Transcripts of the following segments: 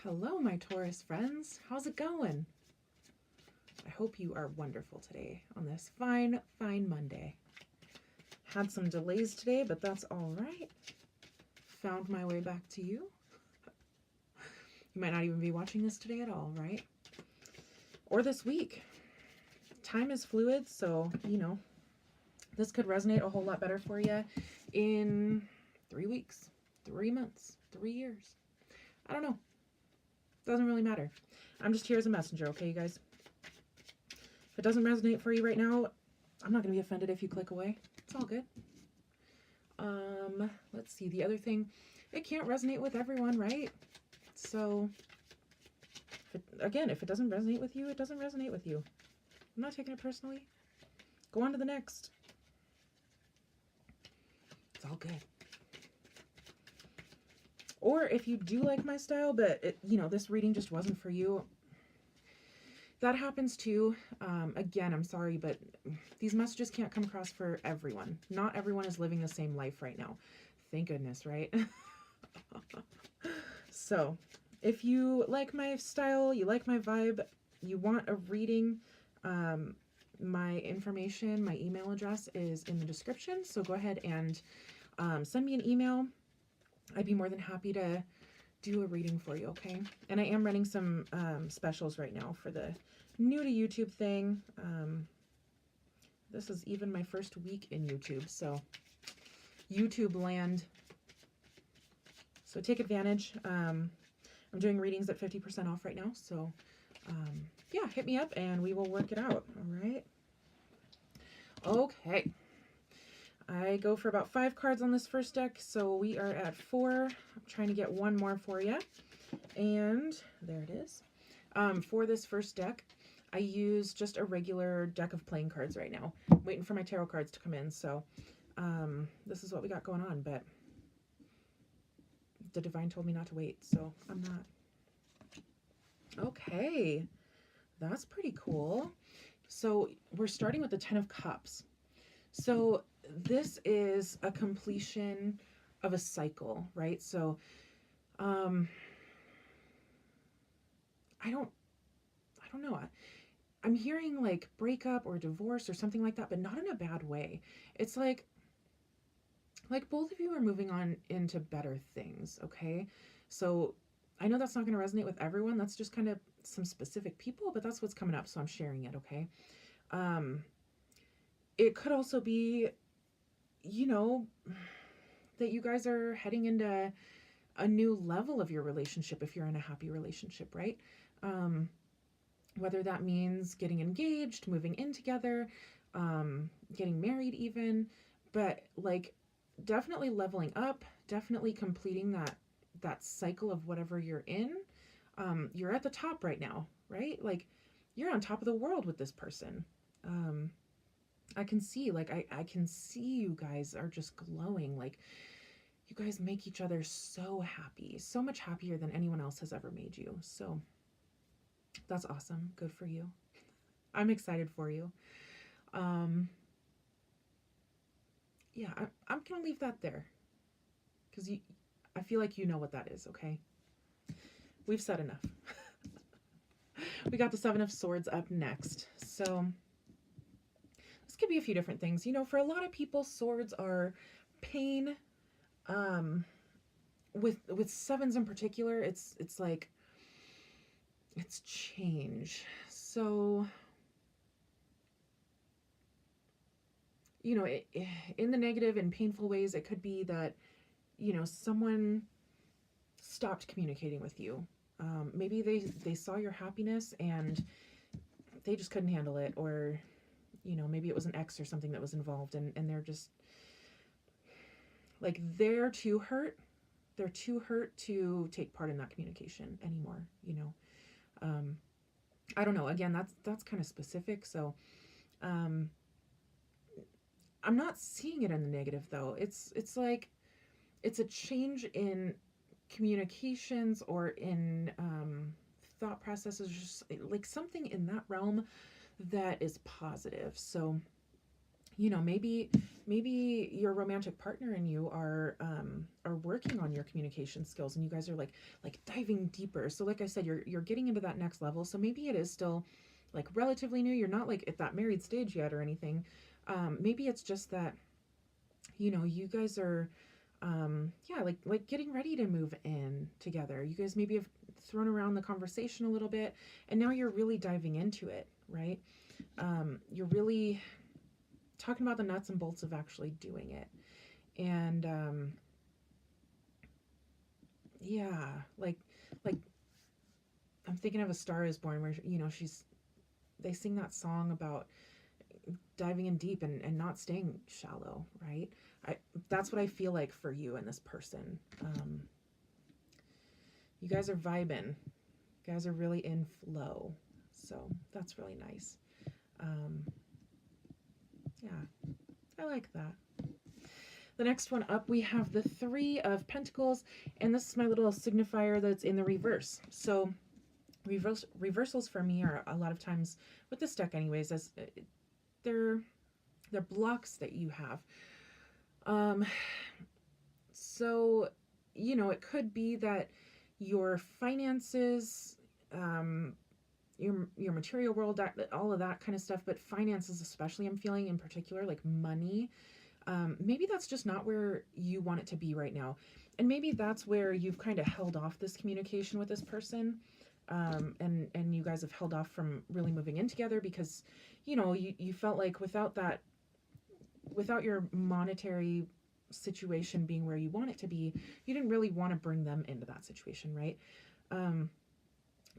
Hello, my Taurus friends. How's it going? I hope you are wonderful today on this fine Monday. Had some delays today, but that's all right. Found my way back to you. You might not even be watching this today at all, right? Or this week. Time is fluid, so, this could resonate a whole lot better for you in 3 weeks, 3 months, 3 years. I don't know. Doesn't really matter. I'm just here as a messenger, okay, you guys? If it doesn't resonate for you right now, I'm not going to be offended if you click away. It's all good. Let's see. The other thing, it can't resonate with everyone, right? So, if it doesn't resonate with you, it doesn't resonate with you. I'm not taking it personally. Go on to the next. It's all good. Or if you do like my style, but this reading just wasn't for you, that happens too. Again, I'm sorry, but these messages can't come across for everyone. Not everyone is living the same life right now. Thank goodness, right? So, if you like my style, you like my vibe, you want a reading, my information, my email address is in the description. So go ahead and send me an email. I'd be more than happy to do a reading for you, okay? And I am running some specials right now for the new to YouTube thing. This is even my first week in YouTube, so YouTube land. So take advantage. I'm doing readings at 50% off right now, so yeah, hit me up and we will work it out, all right? Okay. I go for about 5 cards on this first deck, so we are at 4. I'm trying to get one more for you. And there it is. For this first deck, I use just a regular deck of playing cards right now. I'm waiting for my tarot cards to come in, so this is what we got going on, but the divine told me not to wait, so I'm not. Okay, that's pretty cool. So we're starting with the 10 of Cups. So this is a completion of a cycle, right? So, I don't know. I'm hearing like breakup or divorce or something like that, but not in a bad way. It's like both of you are moving on into better things, okay? So I know that's not going to resonate with everyone. That's just kind of some specific people, but that's what's coming up, so I'm sharing it, okay? It could also be, that you guys are heading into a new level of your relationship if you're in a happy relationship, right? Whether that means getting engaged, moving in together, getting married even, but like definitely leveling up, definitely completing that cycle of whatever you're in. You're at the top right now, right? Like you're on top of the world with this person. I can see, like, I can see you guys are just glowing. Like, you guys make each other so happy, so much happier than anyone else has ever made you. So that's awesome. Good for you. I'm excited for you. Yeah, I'm going to leave that there because I feel like you know what that is, okay? We've said enough. We got the 7 of Swords up next. So this could be a few different things. For a lot of people, swords are pain. With 7s in particular, it's like it's change. So, in the negative and painful ways, it could be that, someone stopped communicating with you. Maybe they saw your happiness and they just couldn't handle it, or maybe it was an ex or something that was involved, and they're just like they're too hurt to take part in that communication anymore. I don't know, again, that's kind of specific, so I'm not seeing it in the negative though. It's like it's a change in communications or in thought processes, just like something in that realm that is positive. So You know, maybe your romantic partner and you are working on your communication skills, and you guys are like diving deeper. So like I said, you're getting into that next level. So maybe it is still like relatively new. You're not like at that married stage yet or anything. Maybe it's just that, you know, you guys are yeah, like getting ready to move in together. You guys maybe have thrown around the conversation a little bit, and now you're really diving into it, right? You're really talking about the nuts and bolts of actually doing it. And yeah, like I'm thinking of A Star Is Born, where, you know, she's they sing that song about diving in deep and not staying shallow, right? I That's what I feel like for you and this person. You guys are vibing. You guys are really in flow. So that's really nice. Um, yeah, I like that. The next one up, we have the Three of Pentacles, and this is my little signifier that's in the reverse. So reversals for me are a lot of times with this deck, anyways, as they're they're blocks that you have. Um, so you know, it could be that your finances, your material world, all of that kind of stuff, but finances especially, I'm feeling in particular, like money. Maybe that's just not where you want it to be right now. And maybe that's where you've kind of held off this communication with this person. And you guys have held off from really moving in together because, you know, you felt like without your monetary situation being where you want it to be, you didn't really want to bring them into that situation, right? Um,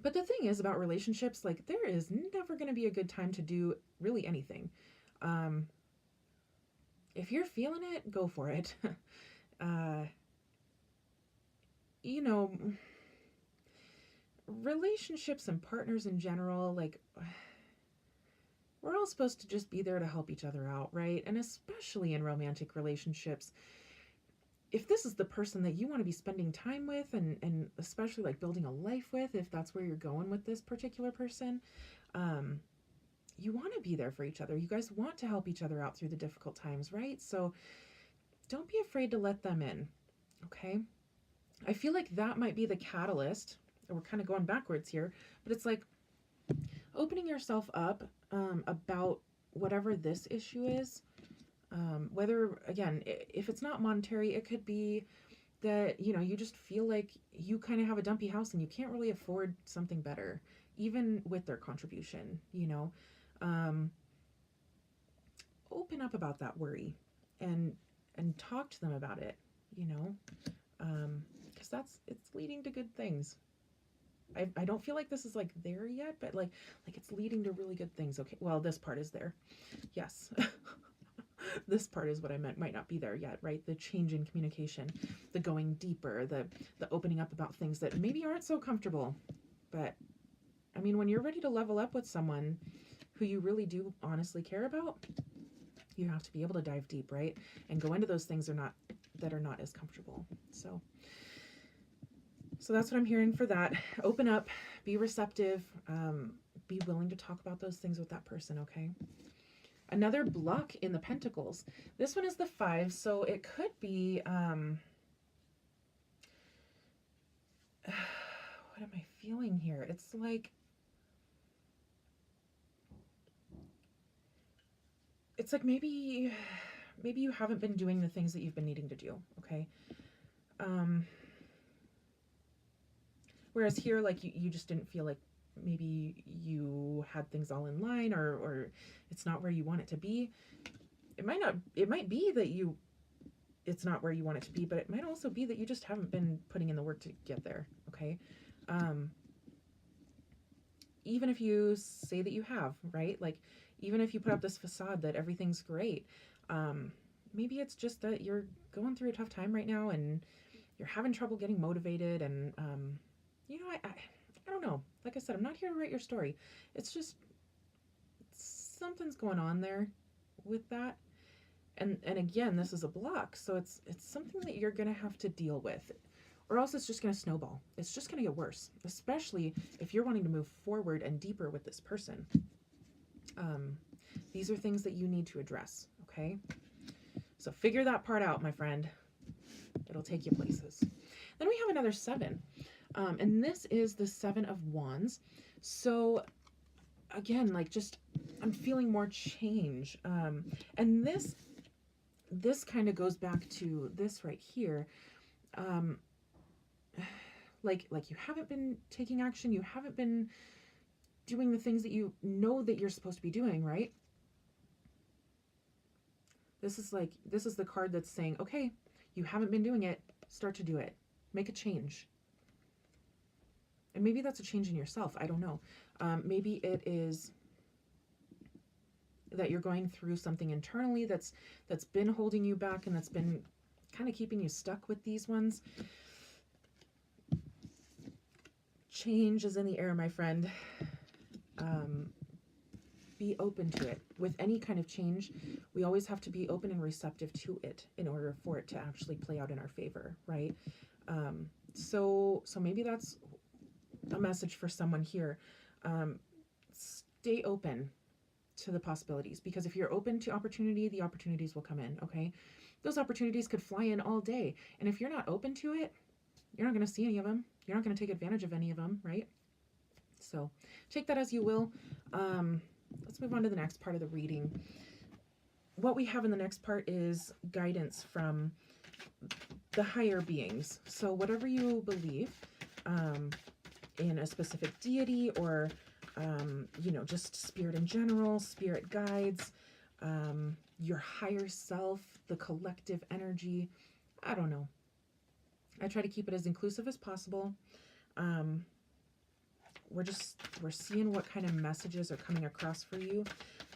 but the thing is about relationships, like there is never going to be a good time to do really anything. Um, if you're feeling it, go for it. uh, you know, relationships and partners in general, like we're all supposed to just be there to help each other out, right? And especially in romantic relationships, if this is the person that you want to be spending time with, and especially like building a life with, if that's where you're going with this particular person, um, you want to be there for each other. You guys want to help each other out through the difficult times, right? So don't be afraid to let them in, okay? I feel like that might be the catalyst. We're kind of going backwards here, but it's like opening yourself up about whatever this issue is. Whether, again, if it's not monetary, it could be that, you know, you just feel like you kind of have a dumpy house and you can't really afford something better, even with their contribution, you know. Um, Open up about that worry and talk to them about it, you know, because it's leading to good things. I don't feel like this is like there yet, but like it's leading to really good things. Okay, well, this part is there. Yes. This part is what I meant, might not be there yet, right? The change in communication, the going deeper, the opening up about things that maybe aren't so comfortable. But I mean, when you're ready to level up with someone who you really do honestly care about, you have to be able to dive deep, right? And go into those things that are not as comfortable. So that's what I'm hearing for that. Open up, be receptive, be willing to talk about those things with that person, okay? Another block in the Pentacles. This one is the 5, so it could be, what am I feeling here? It's like, maybe you haven't been doing the things that you've been needing to do, okay? Whereas here, like, you just didn't feel like maybe you had things all in line, or it's not where you want it to be. It might be that it's not where you want it to be, but it might also be that you just haven't been putting in the work to get there, okay? Even if you say that you have, right? Like, even if you put up this facade that everything's great, maybe it's just that you're going through a tough time right now and you're having trouble getting motivated, and you know, I don't know. Like I said, I'm not here to write your story. It's just something's going on there with that. And again, this is a block, so it's something that you're going to have to deal with, or else it's just going to snowball. It's just going to get worse, especially if you're wanting to move forward and deeper with this person. These are things that you need to address, okay? So figure that part out, my friend. It'll take you places. Then we have another 7. And this is the 7 of Wands. So again, like, just, I'm feeling more change. And this kind of goes back to this right here. Like you haven't been taking action. You haven't been doing the things that you know that you're supposed to be doing, right? This is the card that's saying, okay, you haven't been doing it. Start to do it. Make a change. And maybe that's a change in yourself. I don't know. Maybe it is that you're going through something internally that's been holding you back and that's been kind of keeping you stuck with these ones. Change is in the air, my friend. Be open to it. With any kind of change, we always have to be open and receptive to it in order for it to actually play out in our favor, right? So maybe that's a message for someone here. Stay open to the possibilities, because if you're open to opportunity, the opportunities will come in, okay? Those opportunities could fly in all day, and if you're not open to it, you're not going to see any of them. You're not going to take advantage of any of them, right? So take that as you will. Let's move on to the next part of the reading. What we have in the next part is guidance from the higher beings. So whatever you believe in a specific deity, or just spirit in general, spirit guides, your higher self, the collective energy, I don't know. I try to keep it as inclusive as possible. We're seeing what kind of messages are coming across for you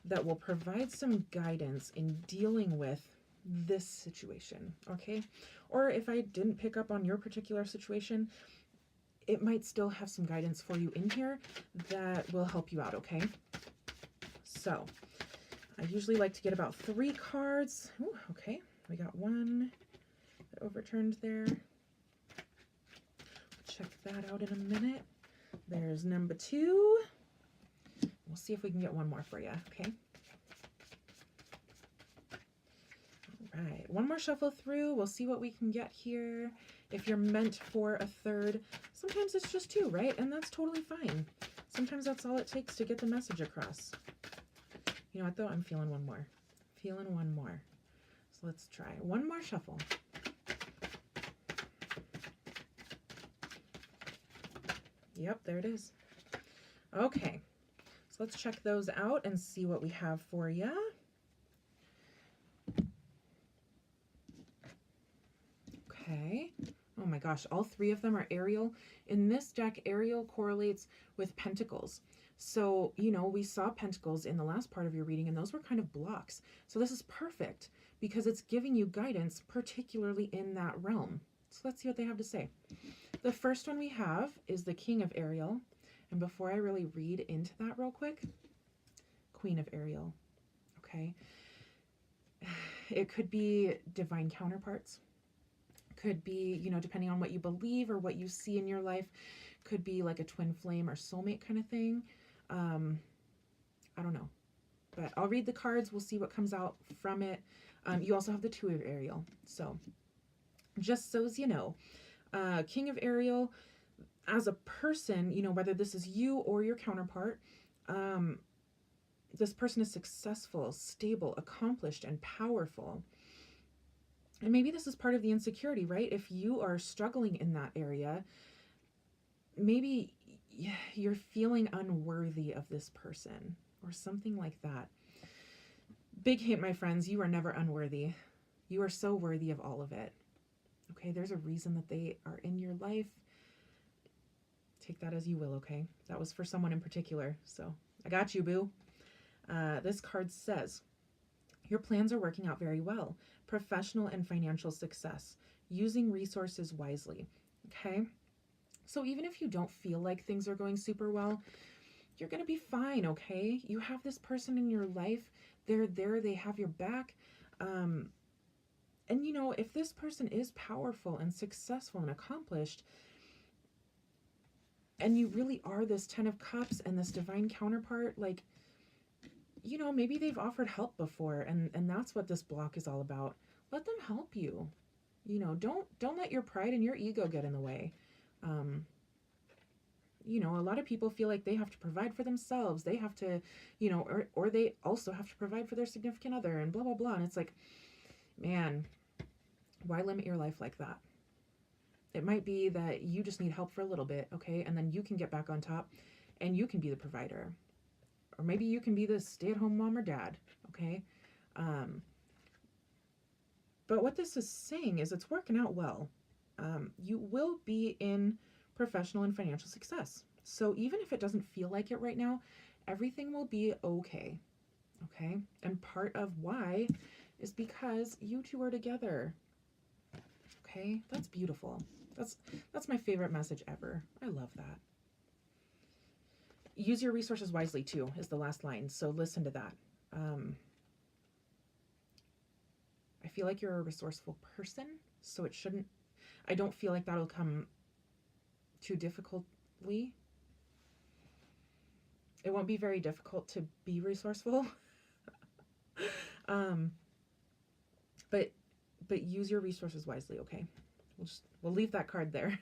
that will provide some guidance in dealing with this situation, okay? Or if I didn't pick up on your particular situation, it might still have some guidance for you in here that will help you out, okay? So I usually like to get about 3 cards. Ooh, okay, we got one that overturned there. Check that out in a minute. There's number 2. We'll see if we can get one more for you, okay? All right, one more shuffle through. We'll see what we can get here. If you're meant for a 3rd, sometimes it's just 2, right? And that's totally fine. Sometimes that's all it takes to get the message across. You know what, though? I'm feeling one more. Feeling one more. So let's try one more shuffle. Yep, there it is. Okay, so let's check those out and see what we have for you. Okay. Oh my gosh, all 3 of them are Ariel. In this deck, Ariel correlates with pentacles. So, we saw pentacles in the last part of your reading, and those were kind of blocks. So this is perfect because it's giving you guidance, particularly in that realm. So let's see what they have to say. The first one we have is the King of Ariel. And before I really read into that real quick, Queen of Ariel, okay? It could be divine counterparts. Could be, depending on what you believe or what you see in your life, could be like a twin flame or soulmate kind of thing. I don't know. But I'll read the cards. We'll see what comes out from it. You also have the 2 of Ariel. So just so as you know, King of Ariel, as a person, whether this is you or your counterpart, this person is successful, stable, accomplished, and powerful. And maybe this is part of the insecurity, right? If you are struggling in that area, maybe you're feeling unworthy of this person or something like that. Big hint, my friends, you are never unworthy. You are so worthy of all of it. Okay, there's a reason that they are in your life. Take that as you will, okay? That was for someone in particular, so I got you, boo. This card says, your plans are working out very well. Professional and financial success. Using resources wisely, okay? So even if you don't feel like things are going super well, you're going to be fine, okay? You have this person in your life. They're there. They have your back. And, if this person is powerful and successful and accomplished, and you really are this 10 of Cups and this divine counterpart, like, you know, maybe they've offered help before, and that's what this block is all about. Let them help you. You know, don't let your pride and your ego get in the way. Um, you know, a lot of people feel like they have to provide for themselves. They have to, you know, or they also have to provide for their significant other and blah blah blah. And it's like, man, why limit your life like that? It might be that you just need help for a little bit, okay? And then you can get back on top and you can be the provider. Or maybe you can be the stay-at-home mom or dad, okay? Um, but what this is saying is it's working out well. You will be in professional and financial success. So even if it doesn't feel like it right now, everything will be okay. Okay? And part of why is because you two are together. Okay? That's beautiful. That's my favorite message ever. I love that. Use your resources wisely too is the last line. So listen to that. I feel like you're a resourceful person, so I don't feel like that'll come too difficultly. It won't be very difficult to be resourceful. um, but use your resources wisely, okay? We'll leave that card there.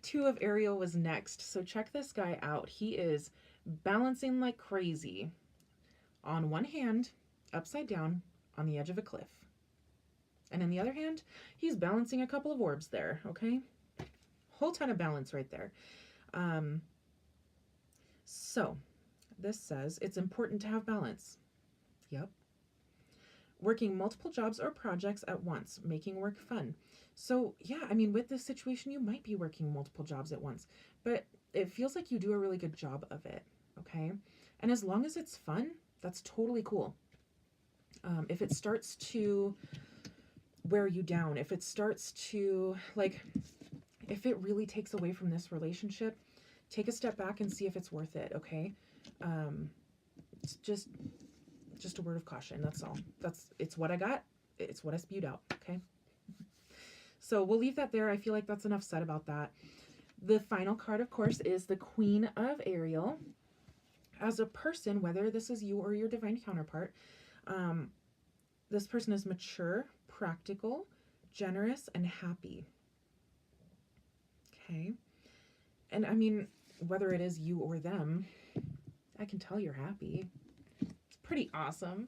2 of Ariel was next. So check this guy out. He is balancing like crazy on one hand, upside down on the edge of a cliff. And in the other hand, he's balancing a couple of orbs there, okay? Whole ton of balance right there. So this says it's important to have balance. Yep. Working multiple jobs or projects at once, making work fun. So yeah, I mean, with this situation, you might be working multiple jobs at once, but it feels like you do a really good job of it, okay? And as long as it's fun, that's totally cool. If it starts to wear you down, if it starts to, like, if it really takes away from this relationship, take a step back and see if it's worth it, okay? It's just a word of caution, that's all. It's what I got, it's what I spewed out, okay? So we'll leave that there. I feel like that's enough said about that. The final card, of course, is the Queen of Ariel. As a person, whether this is you or your divine counterpart, this person is mature, practical, generous, and happy. Okay. And I mean, whether it is you or them, I can tell you're happy. It's pretty awesome.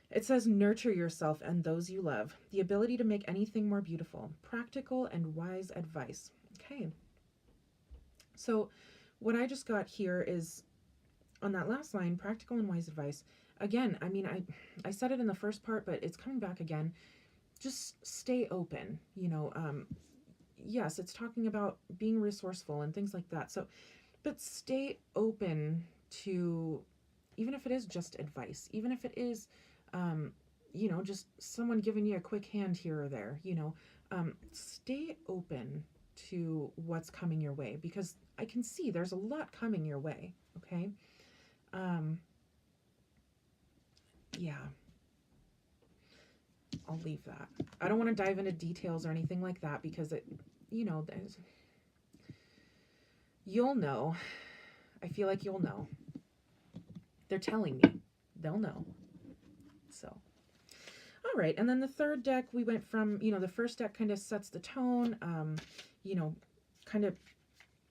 It says, nurture yourself and those you love. The ability to make anything more beautiful. Practical and wise advice. Okay. So what I just got here is, on that last line, practical and wise advice. Again, I mean, I said it in the first part, but it's coming back again. Just stay open, you know. Yes, it's talking about being resourceful and things like that. So, but stay open to, even if it is just advice, even if it is, you know, just someone giving you a quick hand here or there, you know, stay open to what's coming your way, because I can see there's a lot coming your way. Okay. Yeah, I'll leave that. I don't want to dive into details or anything like that, because it, you know, you'll know. I feel like you'll know. They're telling me. They'll know. So, all right. And then the third deck, we went from, you know, the first deck kind of sets the tone, you know, kind of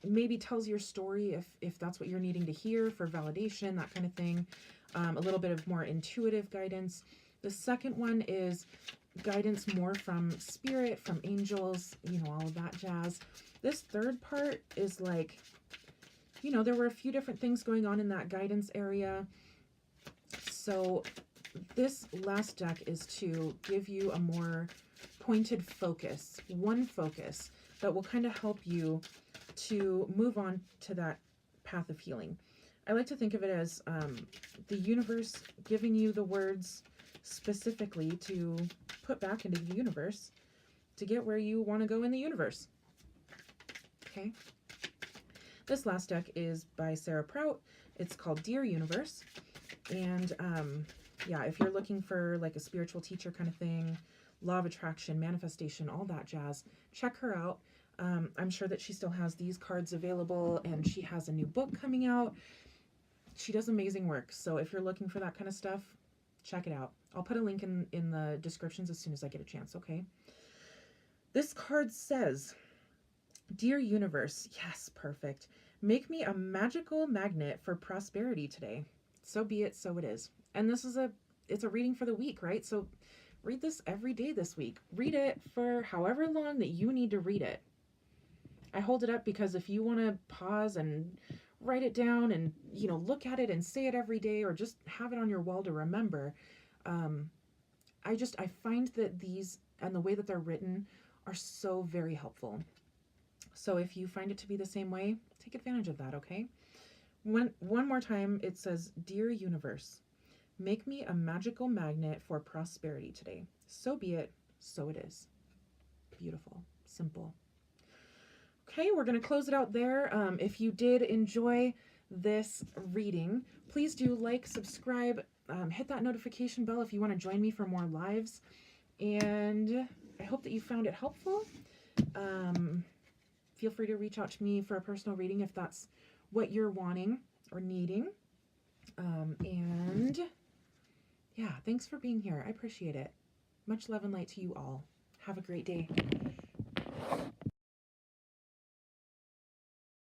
maybe tells your story if that's what you're needing to hear for validation, that kind of thing. A little bit of more intuitive guidance. The second one is guidance more from spirit, from angels, you know, all of that jazz. This third part is like, you know, there were a few different things going on in that guidance area. So this last deck is to give you a more pointed focus, one focus that will kind of help you to move on to that path of healing. I like to think of it as the universe giving you the words specifically to put back into the universe to get where you want to go in the universe. Okay. This last deck is by Sarah Prout. It's called Dear Universe. And yeah, if you're looking for like a spiritual teacher kind of thing, law of attraction, manifestation, all that jazz, check her out. I'm sure that she still has these cards available, and she has a new book coming out. She does amazing work. So if you're looking for that kind of stuff, check it out. I'll put a link in the descriptions as soon as I get a chance, okay? This card says, Dear Universe, yes, perfect. Make me a magical magnet for prosperity today. So be it, so it is. And it's a reading for the week, right? So read this every day this week. Read it for however long that you need to read it. I hold it up because if you want to pause and write it down and, look at it and say it every day, or just have it on your wall to remember, I find that these and the way that they're written are so very helpful. So if you find it to be the same way, take advantage of that, okay? One more time, it says, Dear Universe, make me a magical magnet for prosperity today. So be it, so it is. Beautiful, simple. Okay, we're going to close it out there. If you did enjoy this reading, please do like, subscribe, hit that notification bell if you want to join me for more lives. And I hope that you found it helpful. Feel free to reach out to me for a personal reading if that's what you're wanting or needing. And yeah, thanks for being here. I appreciate it. Much love and light to you all. Have a great day.